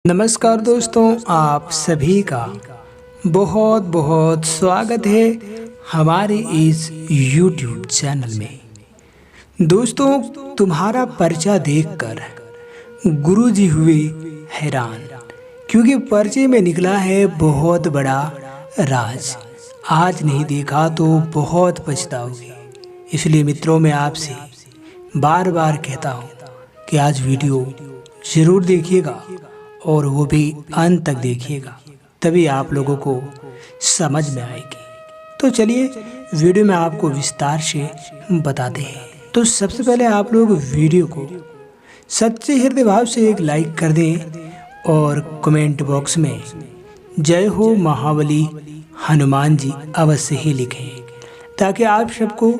नमस्कार दोस्तों, आप सभी का बहुत बहुत स्वागत है हमारे इस YouTube चैनल में। दोस्तों, तुम्हारा पर्चा देखकर गुरुजी हुए हैरान, क्योंकि पर्चे में निकला है बहुत बड़ा राज। आज नहीं देखा तो बहुत पछताओगे। इसलिए मित्रों, मैं आपसे बार बार कहता हूँ कि आज वीडियो ज़रूर देखिएगा और वो भी अंत तक देखिएगा, तभी आप लोगों को समझ में आएगी। तो चलिए वीडियो में आपको विस्तार से बताते हैं। तो सबसे पहले आप लोग वीडियो को सच्चे हृदय भाव से एक लाइक कर दें और कमेंट बॉक्स में जय हो महाबली हनुमान जी अवश्य ही लिखें, ताकि आप सबको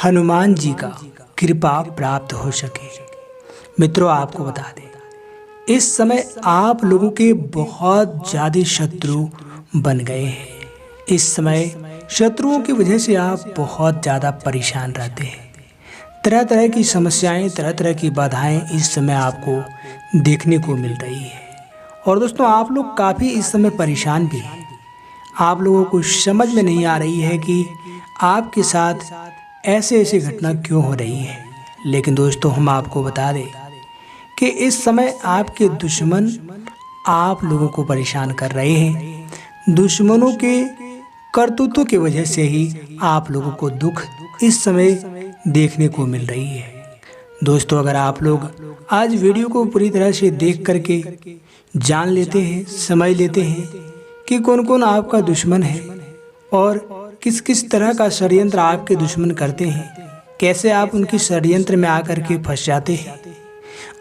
हनुमान जी का कृपा प्राप्त हो सके। मित्रों, आपको बता दें, इस समय आप लोगों के बहुत ज़्यादा शत्रु बन गए हैं। इस समय शत्रुओं की वजह से आप बहुत ज़्यादा परेशान रहते हैं। तरह तरह की समस्याएं, तरह तरह की बाधाएं इस समय आपको देखने को मिल रही है। और दोस्तों, आप लोग काफ़ी इस समय परेशान भी हैं। आप लोगों को समझ में नहीं आ रही है कि आपके साथ ऐसे ऐसे घटना क्यों हो रही है। लेकिन दोस्तों, हम आपको बता दें कि इस समय आपके दुश्मन आप लोगों को परेशान कर रहे हैं। दुश्मनों के करतूतों की वजह से ही आप लोगों को दुख इस समय देखने को मिल रही है। दोस्तों, अगर आप लोग आज वीडियो को पूरी तरह से देख करके जान लेते हैं, समझ लेते हैं कि कौन कौन आपका दुश्मन है और किस किस तरह का षड्यंत्र आपके दुश्मन करते हैं, कैसे आप उनकी षड्यंत्र में आकर के फंस जाते हैं,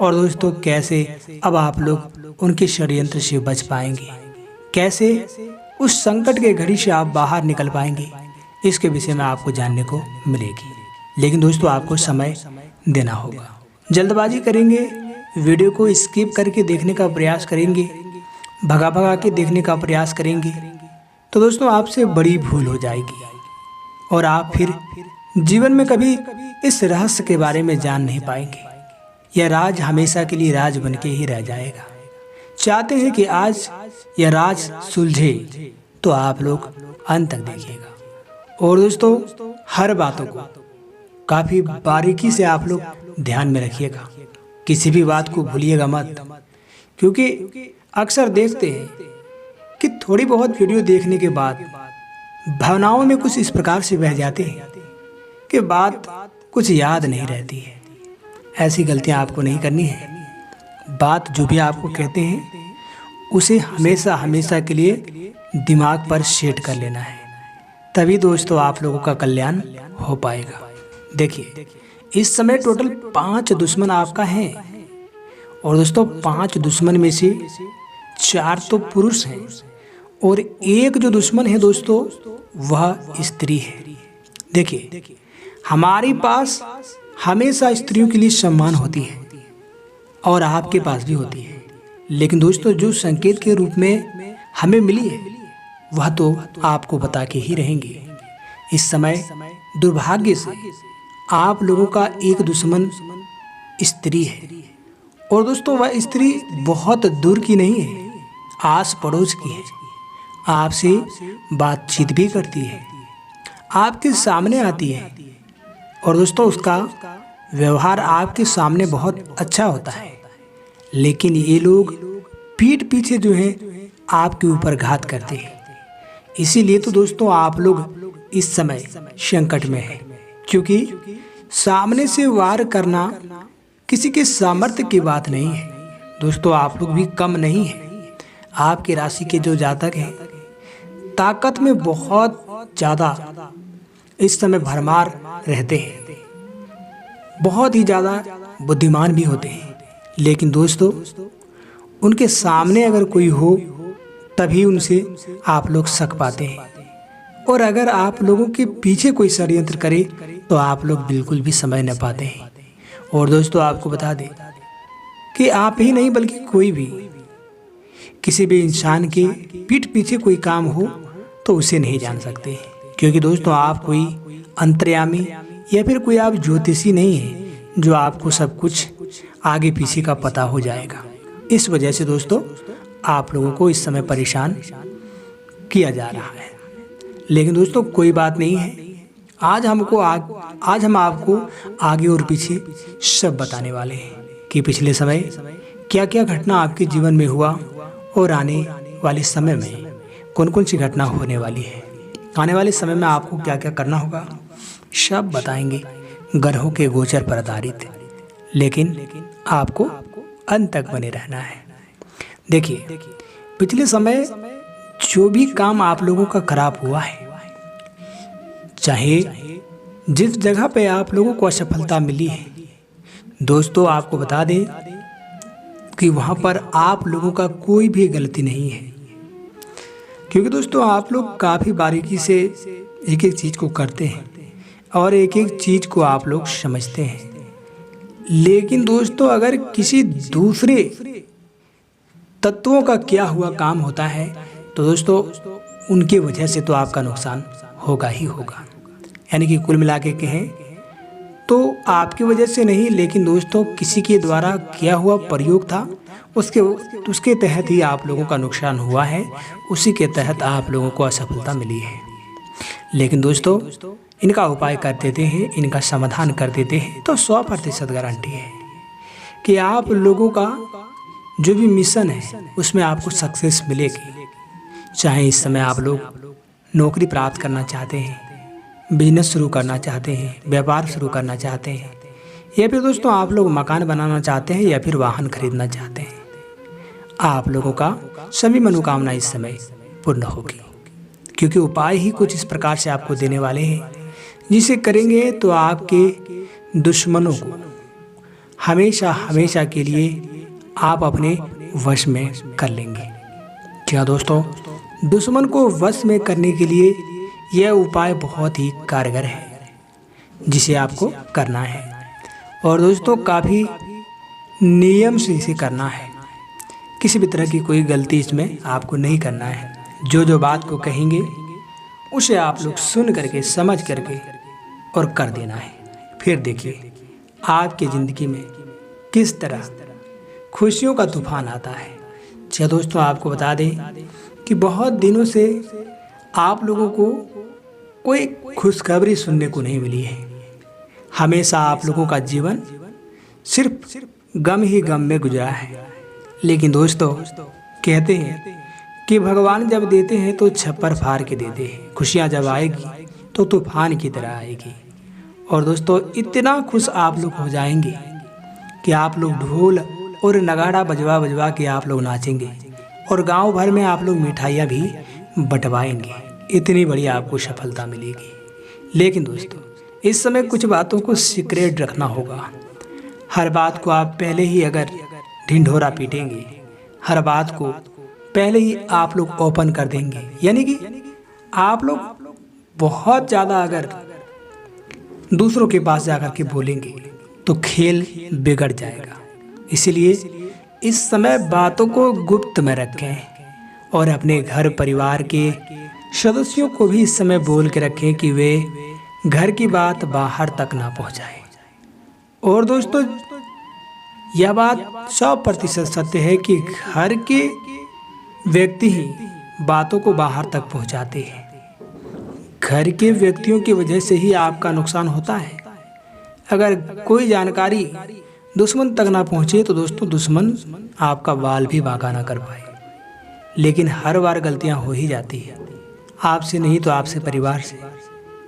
और दोस्तों कैसे अब आप लोग उनके षड्यंत्र से बच पाएंगे, कैसे उस संकट के घड़ी से आप बाहर निकल पाएंगे, इसके विषय में आपको जानने को मिलेगी। लेकिन दोस्तों, आपको समय देना होगा। जल्दबाजी करेंगे, वीडियो को स्किप करके देखने का प्रयास करेंगे, भगा भगा के देखने का प्रयास करेंगे, तो दोस्तों आपसे बड़ी भूल हो जाएगी और आप फिर जीवन में कभी इस रहस्य के बारे में जान नहीं पाएंगे। यह राज हमेशा के लिए राज बन के ही रह जाएगा। चाहते हैं कि आज यह राज सुलझे, तो आप लोग अंत तक देखिएगा। और दोस्तों, हर बातों को काफ़ी बारीकी से आप लोग ध्यान में रखिएगा। किसी भी बात को भूलिएगा मत, क्योंकि अक्सर देखते हैं कि थोड़ी बहुत वीडियो देखने के बाद भावनाओं में कुछ इस प्रकार से बह जाते हैं कि बात कुछ याद नहीं रहती है। ऐसी गलतियां आपको नहीं करनी है। बात जो भी आपको कहते हैं उसे हमेशा हमेशा के लिए दिमाग पर सेट कर लेना है, तभी दोस्तों आप लोगों का कल्याण हो पाएगा। देखिए, इस समय टोटल 5 दुश्मन आपका है, और दोस्तों 5 दुश्मन में से 4 तो पुरुष हैं और एक जो दुश्मन है दोस्तों वह स्त्री है। देखिए, हमारे पास हमेशा स्त्रियों के लिए सम्मान होती है और आपके पास भी होती है, लेकिन दोस्तों जो संकेत के रूप में हमें मिली है वह तो आपको बता के ही रहेंगे। इस समय दुर्भाग्य से आप लोगों का एक दुश्मन स्त्री है, और दोस्तों वह स्त्री बहुत दूर की नहीं है, आस पड़ोस की है। आपसे बातचीत भी करती है, आपके सामने आती है, और दोस्तों उसका व्यवहार आपके सामने बहुत अच्छा होता है। लेकिन ये लोग पीठ पीछे जो है आपके ऊपर घात करते हैं। इसीलिए तो दोस्तों आप लोग इस समय संकट में हैं, क्योंकि सामने से वार करना किसी के सामर्थ्य की बात नहीं है। दोस्तों, आप लोग भी कम नहीं हैं। आपकी राशि के जो जातक हैं ताकत में बहुत ज़्यादा इस समय भरमार रहते हैं, बहुत ही ज़्यादा बुद्धिमान भी होते हैं। लेकिन दोस्तों उनके सामने अगर कोई हो तभी उनसे आप लोग सक पाते हैं, और अगर आप लोगों के पीछे कोई षड्यंत्र करे तो आप लोग बिल्कुल भी समझ न पाते हैं। और दोस्तों आपको बता दें कि आप ही नहीं बल्कि कोई भी किसी भी इंसान के पीठ पीछे कोई काम हो तो उसे नहीं जान सकते, क्योंकि दोस्तों आप कोई अंतर्यामी या फिर कोई आप ज्योतिषी नहीं है जो आपको सब कुछ आगे पीछे का पता हो जाएगा। इस वजह से दोस्तों आप लोगों को इस समय परेशान किया जा रहा है। लेकिन दोस्तों कोई बात नहीं है, आज हम आपको आगे और पीछे सब बताने वाले हैं कि पिछले समय क्या क्या घटना आपके जीवन में हुआ और आने वाले समय में कौन कौन सी घटना होने वाली है। आने वाले समय में आपको क्या क्या करना होगा सब बताएंगे, ग्रहों के गोचर पर आधारित। लेकिन आपको अंत तक बने रहना है। देखिए, पिछले समय जो भी काम आप लोगों का खराब हुआ है, चाहे जिस जगह पे आप लोगों को असफलता मिली है, दोस्तों आपको बता दें कि वहाँ पर आप लोगों का कोई भी गलती नहीं है। क्योंकि दोस्तों आप लोग काफ़ी बारीकी से एक एक चीज़ को करते हैं और एक एक चीज़ को आप लोग समझते हैं। लेकिन दोस्तों अगर किसी दूसरे तत्वों का किया हुआ काम होता है तो दोस्तों उनके वजह से तो आपका नुकसान होगा ही होगा। यानी कि कुल मिला के कहें तो आपकी वजह से नहीं, लेकिन दोस्तों किसी के द्वारा किया हुआ प्रयोग था, उसके तहत ही आप लोगों का नुकसान हुआ है, उसी के तहत आप लोगों को असफलता मिली है। लेकिन दोस्तों इनका उपाय कर देते हैं, इनका समाधान कर देते हैं तो 100% गारंटी है कि आप लोगों का जो भी मिशन है उसमें आपको सक्सेस मिलेगी। चाहे इस समय आप लोग नौकरी प्राप्त करना चाहते हैं, बिजनेस शुरू करना चाहते हैं, व्यापार शुरू करना चाहते हैं, या फिर दोस्तों आप लोग मकान बनाना चाहते हैं या फिर वाहन खरीदना चाहते हैं, आप लोगों का सभी मनोकामना इस समय पूर्ण होगी। क्योंकि उपाय ही कुछ इस प्रकार से आपको देने वाले हैं जिसे करेंगे तो आपके दुश्मनों को हमेशा हमेशा के लिए आप अपने वश में कर लेंगे। क्या दोस्तों, दुश्मन को वश में करने के लिए यह उपाय बहुत ही कारगर है जिसे आपको करना है। और दोस्तों काफ़ी नियम से इसे करना है, किसी भी तरह की कोई गलती इसमें आपको नहीं करना है। जो बात को कहेंगे उसे आप लोग सुन करके समझ करके और कर देना है। फिर देखिए आपकी ज़िंदगी में किस तरह खुशियों का तूफान आता है। अच्छा दोस्तों आपको बता दें कि बहुत दिनों से आप लोगों को कोई खुशखबरी सुनने को नहीं मिली है। हमेशा आप लोगों का जीवन सिर्फ गम ही गम में गुजरा है। लेकिन दोस्तों कहते हैं कि भगवान जब देते हैं तो छप्पर फाड़ के देते हैं, खुशियाँ जब आएगी तो तूफान की तरह आएगी। और दोस्तों इतना खुश आप लोग हो जाएंगे कि आप लोग ढोल और नगाड़ा बजवा बजवा के आप लोग नाचेंगे और गांव भर में आप लोग मिठाइयाँ भी बंटवाएंगे। इतनी बड़ी आपको सफलता मिलेगी। लेकिन दोस्तों इस समय कुछ बातों को सीक्रेट रखना होगा। हर बात को आप पहले ही अगर ढिंढोरा पीटेंगे, हर बात को पहले ही आप लोग ओपन कर देंगे, यानी कि आप लोग बहुत ज़्यादा अगर दूसरों के पास जाकर के बोलेंगे तो खेल बिगड़ जाएगा। इसलिए इस समय बातों को गुप्त में रखें और अपने घर परिवार के सदस्यों को भी इस समय बोल के रखें कि वे घर की बात बाहर तक ना पहुंचाए। और दोस्तों यह बात 100% सत्य है कि घर के व्यक्ति ही बातों को बाहर तक पहुंचाते हैं। घर के व्यक्तियों की वजह से ही आपका नुकसान होता है। अगर कोई जानकारी दुश्मन तक ना पहुंचे तो दोस्तों दुश्मन आपका बाल भी बांका ना कर पाए। लेकिन हर बार गलतियां हो ही जाती है, आपसे नहीं तो आपसे परिवार से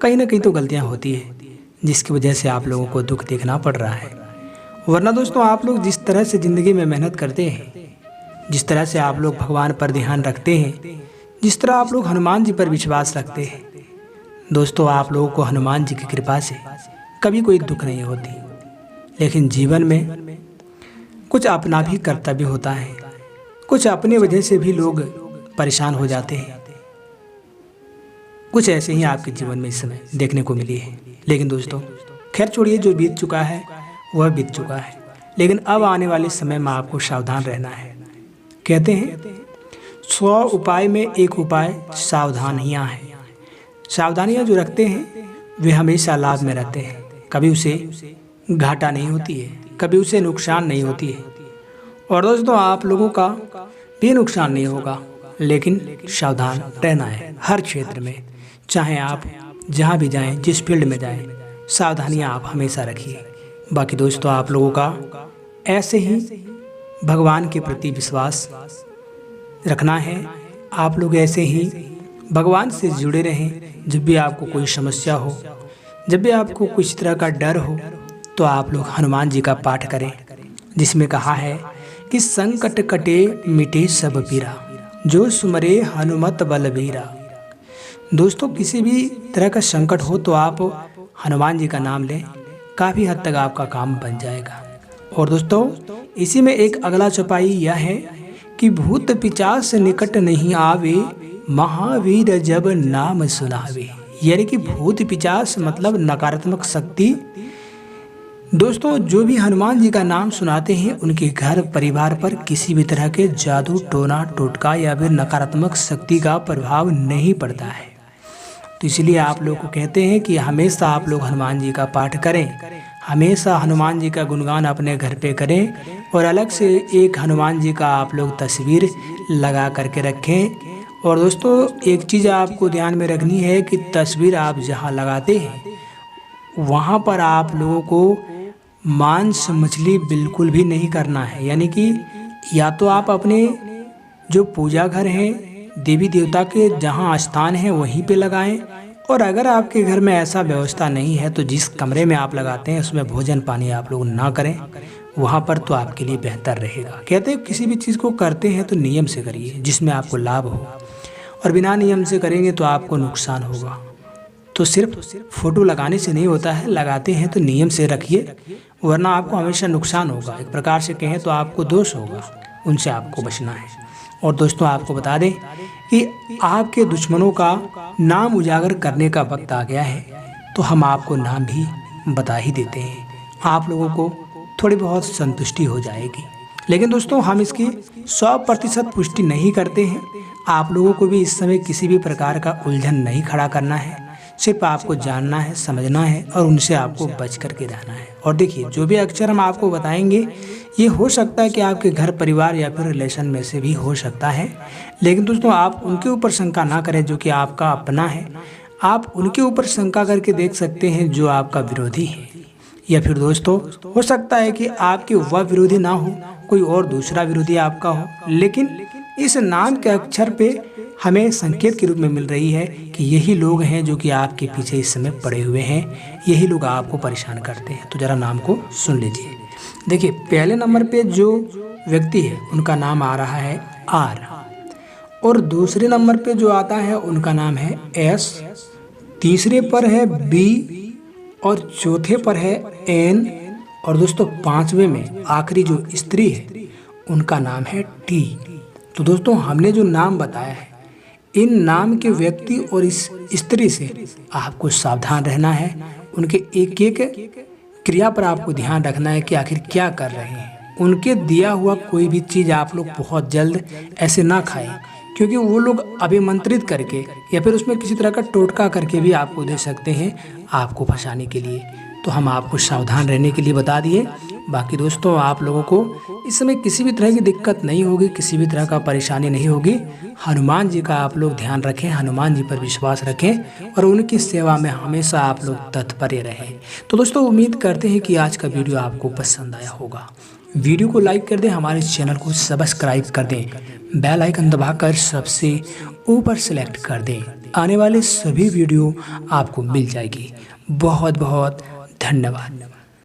कहीं ना कहीं तो गलतियां होती है, जिसकी वजह से आप लोगों को दुख देखना पड़ रहा है। वरना दोस्तों आप लोग जिस तरह से ज़िंदगी में मेहनत करते हैं, जिस तरह से आप लोग भगवान पर ध्यान रखते हैं, जिस तरह आप लोग हनुमान जी पर विश्वास रखते हैं, दोस्तों आप लोगों को हनुमान जी की कृपा से कभी कोई दुख नहीं होती। लेकिन जीवन में कुछ अपना भी कर्तव्य होता है, कुछ अपने वजह से भी लोग परेशान हो जाते हैं। कुछ ऐसे ही आपके जीवन में इस समय देखने को मिली है। लेकिन दोस्तों खैर छोड़िए, जो बीत चुका है वह बीत चुका है। लेकिन अब आने वाले समय में आपको सावधान रहना है। कहते हैं 100 उपाय में एक उपाय सावधानियाँ हैं। सावधानियाँ जो रखते हैं वे हमेशा लाभ में रहते हैं। कभी उसे घाटा नहीं होती है, कभी उसे नुकसान नहीं होती है। और दोस्तों आप लोगों का भी नुकसान नहीं होगा, लेकिन सावधान रहना है हर क्षेत्र में। चाहे आप जहाँ भी जाएं, जिस फील्ड में जाएं, सावधानियाँ आप हमेशा रखिए। बाकी दोस्तों, आप लोगों का ऐसे ही भगवान के प्रति विश्वास रखना है। आप लोग ऐसे ही भगवान से जुड़े रहें। जब भी आपको कोई समस्या हो, जब भी आपको कुछ तरह का डर हो, तो आप लोग हनुमान जी का पाठ करें, जिसमें कहा है कि संकट कटे मिटे सब पीरा, जो सुमरे हनुमत बलबीरा। दोस्तों, किसी भी तरह का संकट हो तो आप हनुमान जी का नाम लें, काफ़ी हद तक आपका काम बन जाएगा। और दोस्तों, इसी में एक अगला चौपाई यह है कि भूत पिशाच निकट नहीं आवे, महावीर जब नाम सुनावे। यानी कि भूत पिशाच मतलब नकारात्मक शक्ति। दोस्तों, जो भी हनुमान जी का नाम सुनाते हैं, उनके घर परिवार पर किसी भी तरह के जादू टोना टोटका या फिर नकारात्मक शक्ति का प्रभाव नहीं पड़ता है। तो इसलिए आप लोग को कहते हैं कि हमेशा आप लोग हनुमान जी का पाठ करें, हमेशा हनुमान जी का गुणगान अपने घर पे करें, और अलग से एक हनुमान जी का आप लोग तस्वीर लगा करके रखें। और दोस्तों, एक चीज़ आपको ध्यान में रखनी है कि तस्वीर आप जहाँ लगाते हैं, वहाँ पर आप लोगों को मांस मछली बिल्कुल भी नहीं करना है। यानी कि या तो आप अपने जो पूजा घर हैं, देवी देवता के जहाँ स्थान है, वहीं पे लगाएं। और अगर आपके घर में ऐसा व्यवस्था नहीं है, तो जिस कमरे में आप लगाते हैं उसमें भोजन पानी आप लोग ना करें, वहाँ पर तो आपके लिए बेहतर रहेगा। कहते हैं किसी भी चीज़ को करते हैं तो नियम से करिए, जिसमें आपको लाभ हो, और बिना नियम से करेंगे तो आपको नुकसान होगा। तो सिर्फ फोटो लगाने से नहीं होता है, लगाते हैं तो नियम से रखिए, वरना आपको हमेशा नुकसान होगा। एक प्रकार से कहें तो आपको दोष होगा, उनसे आपको बचना है। और दोस्तों, आपको बता दें कि आपके दुश्मनों का नाम उजागर करने का वक्त आ गया है, तो हम आपको नाम भी बता ही देते हैं। आप लोगों को थोड़ी बहुत संतुष्टि हो जाएगी। लेकिन दोस्तों, हम इसकी 100% पुष्टि नहीं करते हैं। आप लोगों को भी इस समय किसी भी प्रकार का उलझन नहीं खड़ा करना है। सिर्फ आपको जानना है, समझना है, और उनसे आपको बच करके रहना है। और देखिए, जो भी अक्षर हम आपको बताएंगे, ये हो सकता है कि आपके घर परिवार या फिर रिलेशन में से भी हो सकता है। लेकिन दोस्तों, आप उनके ऊपर शंका ना करें जो कि आपका अपना है। आप उनके ऊपर शंका करके देख सकते हैं जो आपका विरोधी है। या फिर दोस्तों, हो सकता है कि आपके वह विरोधी ना हो, कोई और दूसरा विरोधी आपका हो। लेकिन इस नाम के अक्षर पे हमें संकेत के रूप में मिल रही है कि यही लोग हैं जो कि आपके पीछे इस समय पड़े हुए हैं, यही लोग आपको परेशान करते हैं। तो ज़रा नाम को सुन लीजिए। देखिए, पहले नंबर पे जो व्यक्ति है उनका नाम आ रहा है आर, और दूसरे नंबर पे जो आता है उनका नाम है एस, तीसरे पर है बी, और चौथे पर है एन, और दोस्तों पांचवें में आखिरी जो स्त्री है उनका नाम है टी। तो दोस्तों, हमने जो नाम बताया है, इन नाम के व्यक्ति और इस स्त्री से आपको सावधान रहना है। उनके एक एक क्रिया पर आपको ध्यान रखना है कि आखिर क्या कर रहे हैं। उनके दिया हुआ कोई भी चीज़ आप लोग बहुत जल्द ऐसे ना खाएं, क्योंकि वो लोग अभिमंत्रित करके या फिर उसमें किसी तरह का टोटका करके भी आपको दे सकते हैं, आपको फंसाने के लिए। तो हम आपको सावधान रहने के लिए बता दिए। बाकी दोस्तों, आप लोगों को इस समय किसी भी तरह की दिक्कत नहीं होगी, किसी भी तरह का परेशानी नहीं होगी। हनुमान जी का आप लोग ध्यान रखें, हनुमान जी पर विश्वास रखें, और उनकी सेवा में हमेशा आप लोग तत्पर रहें। तो दोस्तों, उम्मीद करते हैं कि आज का वीडियो आपको पसंद आया होगा। वीडियो को लाइक कर दें, हमारे चैनल को सब्सक्राइब कर दें, बेल आइकन दबाकर सबसे ऊपर सेलेक्ट कर दें। आने वाले सभी वीडियो आपको मिल जाएगी। बहुत बहुत धन्यवाद।